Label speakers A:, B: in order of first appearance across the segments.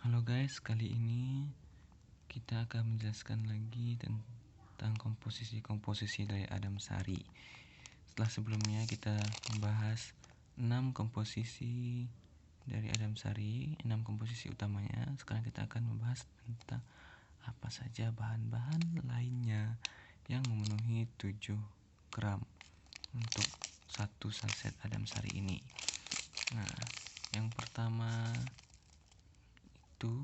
A: Halo guys, kali ini kita akan menjelaskan lagi tentang komposisi-komposisi dari Adam Sari. Setelah sebelumnya kita membahas 6 komposisi dari Adam Sari, 6 komposisi utamanya. Sekarang kita akan membahas tentang apa saja bahan-bahan lainnya yang memenuhi 7 gram untuk satu saset Adam Sari ini. Nah, yang pertama itu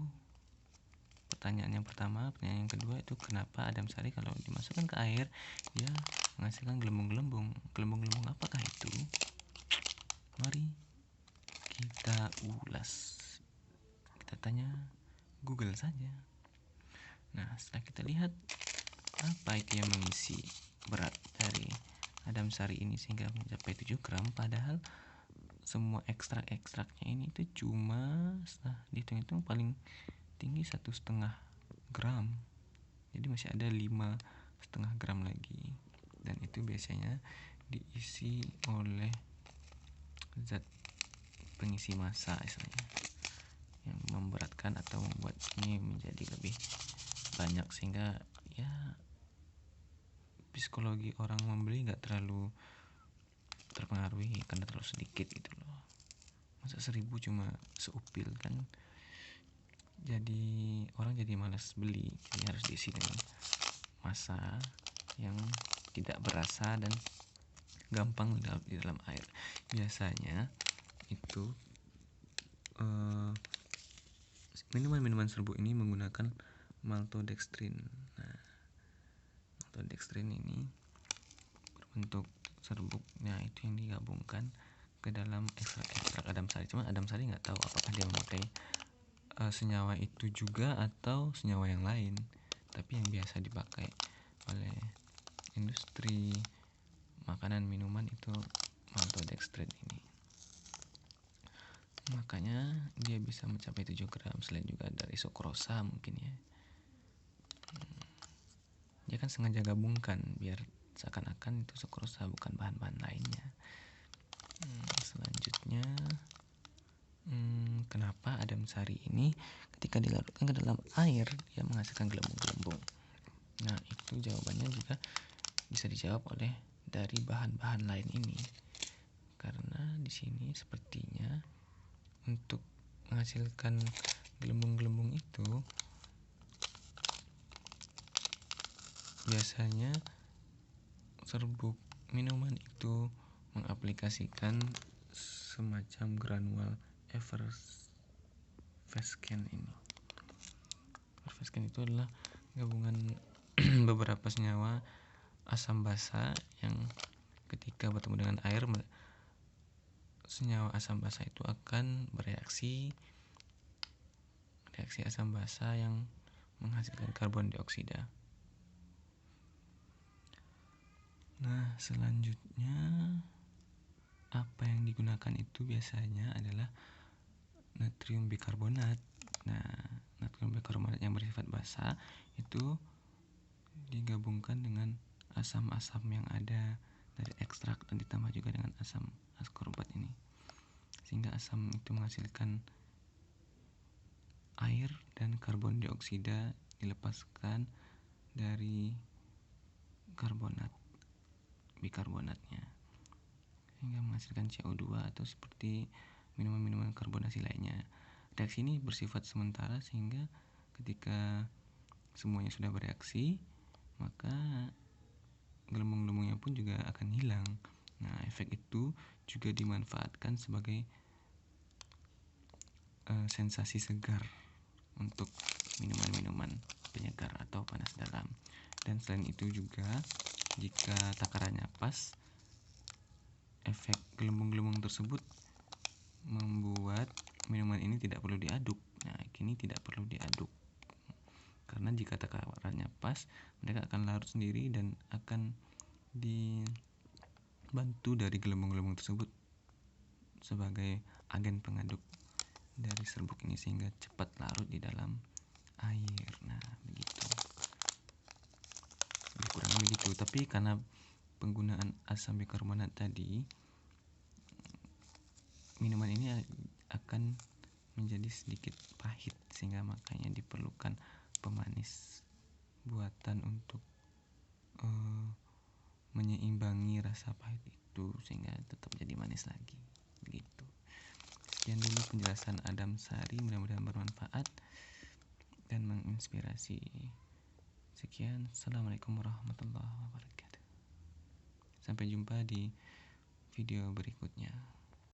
A: pertanyaan yang kedua itu kenapa Adam Sari kalau dimasukkan ke air dia menghasilkan gelembung-gelembung. Gelembung-gelembung apakah itu? Mari kita ulas. Kita tanya Google saja. Nah, setelah kita lihat apa itu yang mengisi berat dari Adam Sari ini sehingga mencapai 7 gram, padahal semua ekstrak-ekstraknya ini itu cuma dihitung-hitung paling tinggi 1,5 gram, jadi masih ada 5,5 gram lagi, dan itu biasanya diisi oleh zat pengisi massa istilahnya yang memberatkan atau membuat ini menjadi lebih banyak, sehingga ya psikologi orang membeli nggak terlalu terpengaruhi karena terlalu sedikit gitu loh. Masa 1.000 cuma seupil kan, jadi orang jadi malas beli, jadi harus diisi dengan massa yang tidak berasa dan gampang di dalam air. Biasanya itu minuman-minuman serbuk ini menggunakan maltodextrin. Nah, maltodextrin ini berbentuk serbuknya itu yang digabungkan ke dalam ekstrak Adam Sari. Cuma Adam Sari nggak tahu apakah dia memakai senyawa itu juga atau senyawa yang lain, tapi yang biasa dipakai oleh industri makanan minuman itu maltodextrin ini. Makanya dia bisa mencapai 7 gram. Selain juga dari sukrosa mungkin ya. Dia kan sengaja gabungkan biar seakan-akan itu sukrosa bukan bahan-bahan lainnya. Selanjutnya kenapa Adam Sari ini ketika dilarutkan ke dalam air dia menghasilkan gelembung-gelembung? Nah, itu jawabannya juga bisa dijawab oleh dari bahan-bahan lain ini. Karena di sini sepertinya untuk menghasilkan gelembung-gelembung itu biasanya serbuk minuman itu mengaplikasikan semacam granul Effervescent ini. Effervescent itu adalah gabungan beberapa senyawa asam basa yang ketika bertemu dengan air, senyawa asam basa itu akan bereaksi asam basa yang menghasilkan karbon dioksida. Nah, selanjutnya apa yang digunakan itu biasanya adalah natrium bikarbonat. Nah, natrium bikarbonat yang bersifat basa itu digabungkan dengan asam-asam yang ada dari ekstrak dan ditambah juga dengan asam askorbat ini, sehingga asam itu menghasilkan air dan karbon dioksida dilepaskan dari bikarbonatnya, sehingga menghasilkan CO2 atau seperti minuman-minuman karbonasi lainnya. Reaksi ini bersifat sementara sehingga ketika semuanya sudah bereaksi, maka gelembung-gelembungnya pun juga akan hilang. Nah, efek itu juga dimanfaatkan sebagai sensasi segar untuk minuman-minuman penyegar atau panas dalam. Dan selain itu juga jika takarannya pas, efek gelembung-gelembung tersebut membuat minuman ini tidak perlu diaduk. Nah, kini tidak perlu diaduk karena jika takarannya pas, mereka akan larut sendiri dan akan dibantu dari gelembung-gelembung tersebut sebagai agen pengaduk dari serbuk ini sehingga cepat larut di dalam air. Nah, begitu. Lebih kurang begitu. Tapi karena penggunaan asam bikarbonat tadi, minuman ini akan menjadi sedikit pahit, sehingga makanya diperlukan pemanis buatan untuk menyeimbangi rasa pahit itu sehingga tetap jadi manis lagi gitu. Sekian dulu penjelasan Adam Sari, mudah-mudahan bermanfaat dan menginspirasi. Sekian, assalamualaikum warahmatullahi wabarakatuh. Sampai jumpa di video berikutnya.